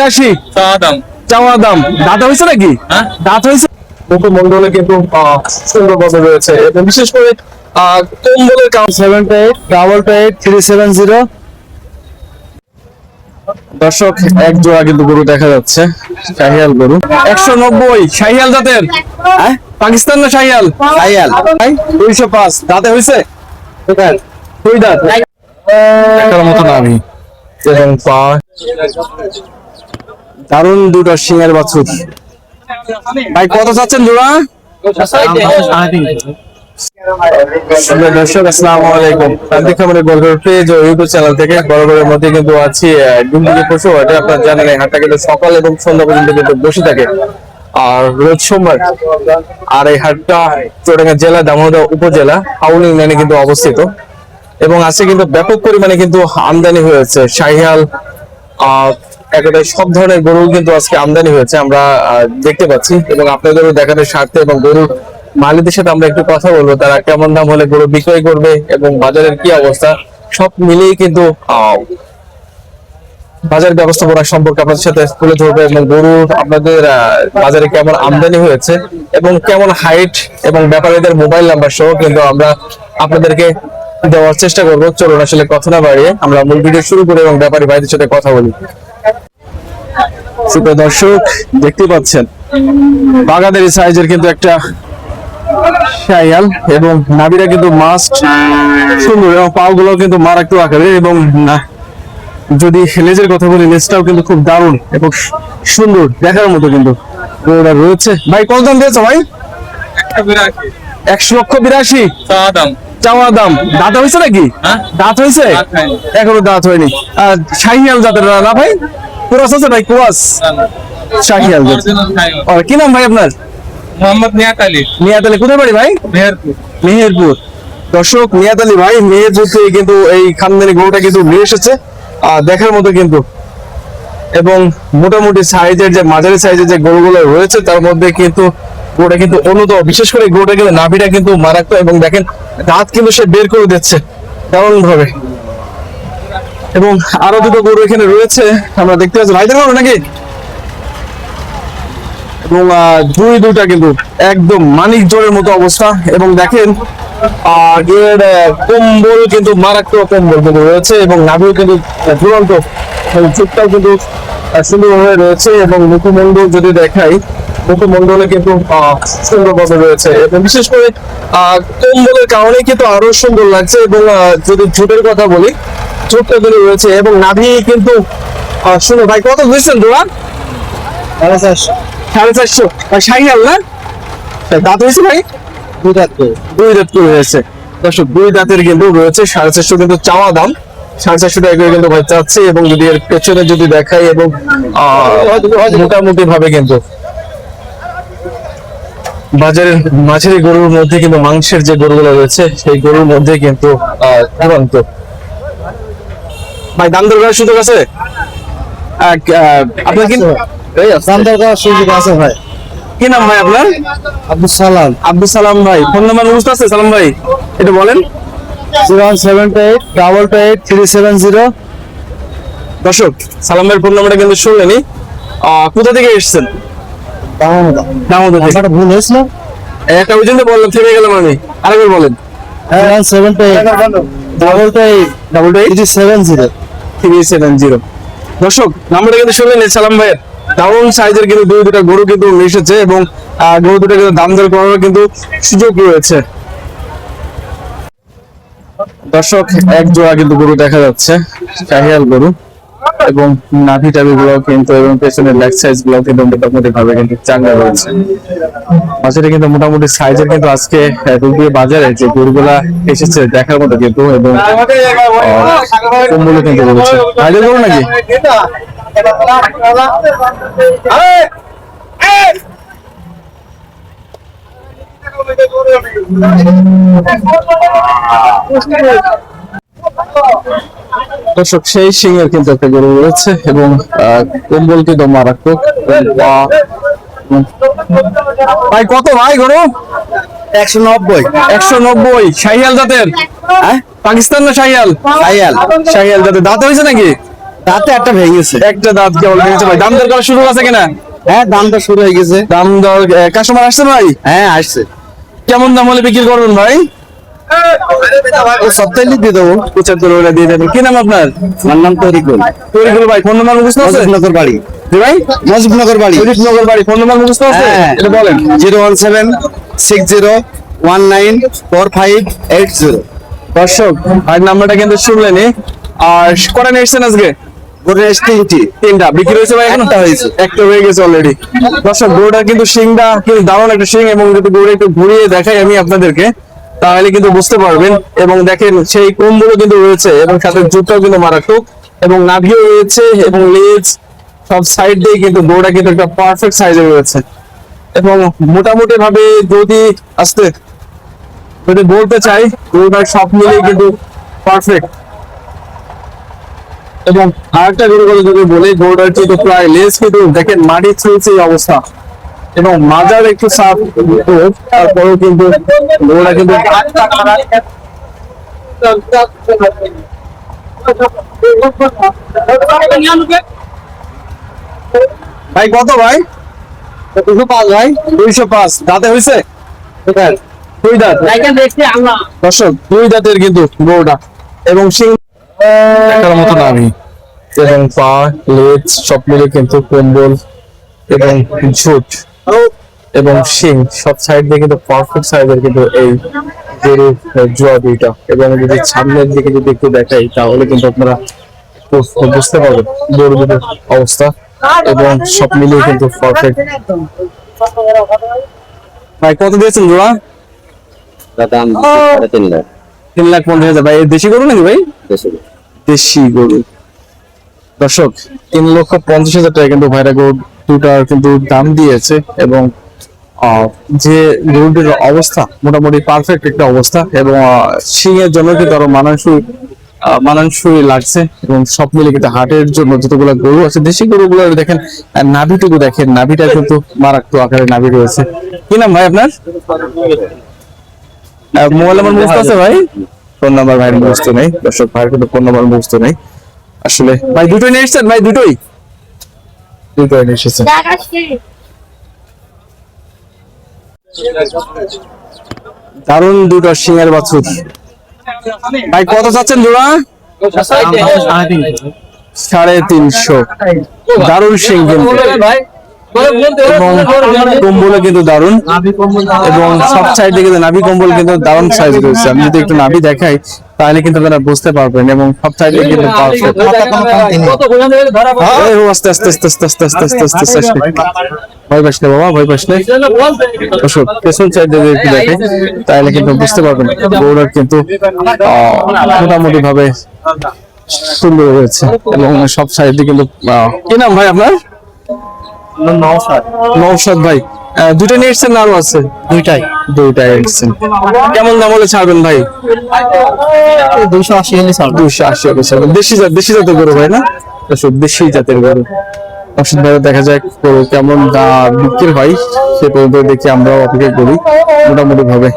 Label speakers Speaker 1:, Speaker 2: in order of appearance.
Speaker 1: 82 চাওয়া দাম দাঁত হয়েছে নাকি? দাঁত হয়েছে। মুখমণ্ডলে কিন্তু সুন্দরভাবে রয়েছে এবং বিশেষ করে কম্বলের কাম
Speaker 2: 7888
Speaker 1: দর্শক এক জোড়া কিন্তু গরু দেখা যাচ্ছে, শাহিয়াল গরু 190 শাহিয়াল জাতের, পাকিস্তান না শাহিয়াল?
Speaker 2: শাহিয়াল
Speaker 1: 205 দাঁতে হয়েছে, দুই দাঁত দেখার মতো নাভি এবং পা, দারুণ দুটো সিংহের বাছুর। ভাই কত চাচ্ছেন জোড়া? দর্শক আসসালামু আলাইকুম, প্রান্তিক খামারের বর্গের পেজ ও ইউটিউব চ্যানেল থেকে বরাবরের মধ্যে কিন্তু আছি ডুমডুমি পশু হাটে। আপনারা জানেন এই হাটটা কিন্তু সকাল এবং সন্ধ্যা পর্যন্ত কিন্তু বসে থাকে আর রোজ সোমবার। আর এই হাটটা চুয়াডাঙ্গা জেলা দামোদর উপজেলা হাউলিং লাইনে কিন্তু অবস্থিত এবং আজকে কিন্তু ব্যাপক পরিমাণে কিন্তু আমদানি হয়েছে শাহিয়াল, একেবারে সব ধরনের গরু কিন্তু আজকে আমদানি হয়েছে আমরা দেখতে পাচ্ছি এবং আপনাদেরও দেখানোর স্বার্থে এবং গরুর মালিকদের সাথে আমরা একটু কথা বলবো, তারা কেমন দাম হলে গরু বিক্রয় করবে এবং বাজারের কি অবস্থা সব মিলিয়ে কিন্তু বাজার ব্যবস্থাপনা সম্পর্কে আপনাদের সাথে তুলে ধরবে এবং গরু আপনাদের বাজারে কেমন আমদানি হয়েছে এবং কেমন হাইট এবং ব্যাপারীদের মোবাইল নাম্বার সহ কিন্তু আমরা আপনাদেরকে দেওয়ার চেষ্টা করবো। চলুন আসলে কথা না বাড়িয়ে আমরা মূল ভিডিও শুরু করি এবং ব্যাপারী ভাইদের সাথে কথা বলি। সুপ্রিয় দর্শক দেখতে পাচ্ছেন বাগাদারি সাইজের কিন্তু একটা শাহিয়াল এবং নাভিটা কিন্তু মাস্ট সুন্দর এবং পাও গুলো কিন্তু মারাত্মক আকারের এবং যদি লেজের কথা বলি লেজটাও কিন্তু খুব দারুণ এবং সুন্দর দেখার মতো কিন্তু রয়েছে। ভাই কত দাম দিয়েছো ভাই? 182 চাওয়া দাম দাঁত হয়েছে নাকি? দাঁত হয়েছে, এখনো দাঁত হয়নি। আর শাহিয়াল জাতের না ভাই? কুরাস আছে ভাই? কুরাস শাহিয়াল জাতের। কি নাম ভাই আপনার?
Speaker 3: মোহাম্মদ নিয়াত আলী।
Speaker 1: নিয়াত আলী কোথায় বাড়ি ভাই? মেহেরপুর। দর্শক নিয়াত আলী ভাই মেহেরপুর থেকে কিন্তু এই খানদানি গরুটা কিন্তু নিয়ে এসেছে দেখার মতো কিন্তু এবং মোটামুটি সাইজের যে মাঝারি সাইজের যে গরুগুলো রয়েছে তার মধ্যে কিন্তু গরুটা কিন্তু অন্যতম। বিশেষ করে গরুটা কিন্তু নাভিটা কিন্তু মারাত্মক এবং দেখেন দাঁত কিন্তু সে বের করে দিচ্ছে দারুণ ভাবে এবং আরো দুটো গরু এখানে রয়েছে আমরা দেখতে পাচ্ছি। ভাইদের গরু নাকি? এবং দুইটা কিন্তু একদম মানিক জোরের মতো অবস্থা এবং দেখেন এর কম্বল কিন্তু মারাত্মক কম্বল কিন্তু রয়েছে এবং নাভিও কিন্তু দুরন্ত, চোখটাও কিন্তু সুন্দরভাবে রয়েছে এবং মুখমণ্ডল যদি দেখাই মুখমণ্ডলে কিন্তু সুন্দরভাবে রয়েছে এবং বিশেষ করে কম্বলের কারণে কিন্তু আরো সুন্দর লাগছে এবং যদি ঝোটের কথা বলি ঝোটটা কিন্তু রয়েছে এবং নাভি কিন্তু সুন্দর। ভাই কত বুঝছেন জোড়া? 450 শাহিয়াল না? দাঁত হয়েছে ভাই? দুই দাঁত করে হয়েছে। দর্শক দুই দাঁতের কিন্তু রয়েছে 450 কিন্তু চাওয়া দাম, 450 টাকা করে কিন্তু ভাই চাচ্ছে এবং যদি এর পেছনে যদি দেখাই এবং মোটামুটি ভাবে কিন্তু বাজারের মাঝারি গরুর মধ্যে কিন্তু মাংসের যে গরুগুলো রয়েছে সেই গরুর মধ্যে কিন্তু দুরন্ত। ভাই দাম দর করার সুযোগ আছে? আপনার কি
Speaker 2: দাম দর করার সুযোগ আছে ভাই।
Speaker 1: কি নাম ভাই আপনার?
Speaker 2: আব্দুল সালাম।
Speaker 1: আব্দুল সালাম ভাই, ফোন নাম্বার মুখস্থ আছে সালাম ভাই? এটা বলেন।
Speaker 2: 07888
Speaker 1: দর্শক সালাম ভাইয়ের ফোন নাম্বারটা কিন্তু শুনলেনি। কোথা থেকে এসেছেন? দামোদর থেকে।
Speaker 2: ভুল হয়েছিল,
Speaker 1: একটা পর্যন্ত বললাম থেমে গেলাম আমি, আরেকবার বলেন।
Speaker 2: 07888
Speaker 1: দর্শক নাম্বারটা কিন্তু শুনলেন সালাম ভাইয়ের। দারুণ সাইজের কিন্তু দুটা গরু কিন্তু মিশেছে এবং গরু দুটো কিন্তু দাম দর করার কিন্তু সুযোগ রয়েছে। দর্শক এক জোড়া কিন্তু গরু দেখা যাচ্ছে শাহিয়াল গরু এবং নাভি টাভি গুলো কিন্তু এবং পেছনের লেগ সাইজ গুলো কিন্তু মোটামুটি ভাবে কিন্তু চাঙ্গা রয়েছে। বাজারে কিন্তু মোটামুটি সাইজের কিন্তু আজকে রুবিয়া বাজারে যে গরুগুলা এসেছে দেখার মতো কিন্তু এবং কম্বল কিন্তু রয়েছে। ভাইদের গরু নাকি? দর্শক সেই সিংহের কিন্তু একটা গরু রয়েছে এবং কম্বল কিন্তু মারাত্মক। ভাই কত ভাই গরু?
Speaker 2: 190
Speaker 1: শাহিয়াল জাতের, পাকিস্তান না শাহিয়াল?
Speaker 2: শাহিয়াল
Speaker 1: শাহিয়াল জাতের। দাঁত হয়েছে নাকি?
Speaker 2: তাতে একটা ভেঙে গেছে।
Speaker 1: একটা দাঁত কেবল ভেঙেছে ভাই। দাম দর করা শুরু আছে কিনা?
Speaker 2: হ্যাঁ, দামটা শুরু হয়ে গেছে।
Speaker 1: দাম দর কাস্টমার আসছে ভাই?
Speaker 2: হ্যাঁ, আসছে।
Speaker 1: কেমন দাম হলে বিক্রি করবেন ভাই?
Speaker 2: ও সপ্তাহে দিয়ে দেবো।
Speaker 1: 75 করে দিয়ে দেবেন। কি নাম আপনার?
Speaker 2: আমার নাম তরিকুল।
Speaker 1: তরিকুল ভাই, ফোন নাম্বার মুখস্থ আছে?
Speaker 2: মজিবনগর বাড়ি।
Speaker 1: জি ভাই,
Speaker 2: মজিবনগর বাড়ি।
Speaker 1: মুজিবনগর বাড়ি। ফোন নাম্বার মুখস্থ আছে?
Speaker 2: হ্যাঁ।
Speaker 1: এটা বলেন।
Speaker 2: 01760194580।
Speaker 1: দর্শক ভাই নাম্বারটা কিন্তু শুনলেনি। আর কটা নিয়ে এসছেন আজকে?
Speaker 2: গরু এসে
Speaker 1: তিনটা বিক্রি হয়েছে ভাই?
Speaker 2: একটা হয়েছে।
Speaker 1: একটা হয়ে গেছে অলরেডি। দর্শক গরুটা কিন্তু শিংটা কিন্তু দারুণ একটা শিং, এবং যদি গরু একটু ঘুরিয়ে দেখাই আমি আপনাদেরকে তাহলে কিন্তু বুঝতে পারবেন। এবং দেখেন সেই কোমগুলো কিন্তু রয়েছে, এবং সাথে জুটটাও কিন্তু মারাত্মক, এবং নাভিও রয়েছে, এবং লেজ সব সাইড দিয়ে কিন্তু গরুটা কিন্তু একটা পারফেক্ট সাইজে রয়েছে। এবং মোটামুটি ভাবে যদি বলতে চাই গরুটার সব মিলিয়ে কিন্তু পারফেক্ট। এবং আরেকটা গরু কথা যদি বলি, গরুটার কিন্তু প্রায় লেজ কিন্তু দেখেন মাটি ছুঁয়েছে এই অবস্থা, এবং মাজার একটু সাফ, তারপরেও কিন্তু গরুটা কিন্তু ভাই কত ভাই?
Speaker 2: 205 ভাই।
Speaker 1: 205 দাঁতে হয়েছে? দুই দাঁত। দর্শক 2 দাঁতের কিন্তু গরুটা, এবং সিং দেখার মতো নাভি, এবং পা লেজ সব মিলে কিন্তু কম্বল এবং ঝুট এবং শিং সব সাইড দিয়ে কিন্তু পারফেক্ট সাইজের কিন্তু এই গরু জোয়া দুইটা। এবং যদি সামনের দিকে যদি একটু দেখাই তাহলে কিন্তু আপনারা বুঝতে পারবেন গরু দুটোর অবস্থা, এবং সব মিলিয়ে কিন্তু পারফেক্ট। ভাই কত দিয়েছেন জোড়া?
Speaker 2: দাম 3.5
Speaker 1: 3,50,000। ভাই দেশি গরু নাকি ভাই? দেশি গরু। দর্শক 3,50,000 টাকা কিন্তু ভাইরা গরু দুটার কিন্তু দাম দিয়েছে, এবং যে গরুটির অবস্থা মোটামুটি পারফেক্ট একটা অবস্থা, এবং সিংয়ের জন্য কিন্তু আরো মানানসই লাগছে। এবং সব মিলে কিন্তু হাটের জন্য যতগুলো গরু আছে দেশি গরুগুলো দেখেন, নাভিটুকু দেখেন, নাভিটা কিন্তু মারাত্মক আকারে নাভি রয়েছে। কি নাম ভাই আপনার? মোবাইল নাম্বার মুখস্থ আছে ভাই? ফোন নাম্বার ভাইয়ের মুখস্থ নেই। দর্শক ভাইয়ের কিন্তু ফোন নাম্বার মুখস্থ নেই আসলে। ভাই দুটোই নিয়ে এসেছেন? ভাই দুটোই নিয়ে এসেছেন। দারুণ দুটো সিংহের বাছুর। ভাই কত চাচ্ছেন জোড়া? 350। দারুণ সিং কিন্তু, এবং কম্বলে কিন্তু দারুণ, এবং সব সাইডে কিন্তু নাভি কম্বল কিন্তু দারুণ সাইজ রয়েছে। আমি যদি একটু নাভি দেখাই তাহলে কিন্তু আপনারা বুঝতে পারবেন, এবং সব সাইডে কিন্তু পারফেক্ট। আস্তে আস্তে আস্তে আস্তে আস্তে আস্তে আস্তে আস্তে আস্তে ভয় পাস না বাবা, ভয় পাস না। অশোক পেছন সাইডে যদি একটু দেখে তাহলে কিন্তু বুঝতে পারবেন গৌড়ার কিন্তু মোটামুটি ভাবে সুন্দর রয়েছে, এবং সব সাইডে কিন্তু কি নাম ভাই আপনার? নওশাদ ভাই। দুটো নিয়ে এসছেন না আরো আছে? দুইটাই এসছেন। কেমন দাম হলে ছাড়বেন ভাই?
Speaker 2: 280 হলে ছাড়বো।
Speaker 1: 280 হলে ছাড়বেন। দেশি জাতের গরু ভাই না? দেশি জাতের গরু। নওশাদ ভাই দেখা যাক গরু কেমন দাম বিক্রি হয় সে পর্যন্ত দেখি আমরাও অপেক্ষা করি মোটামুটি ভাবে।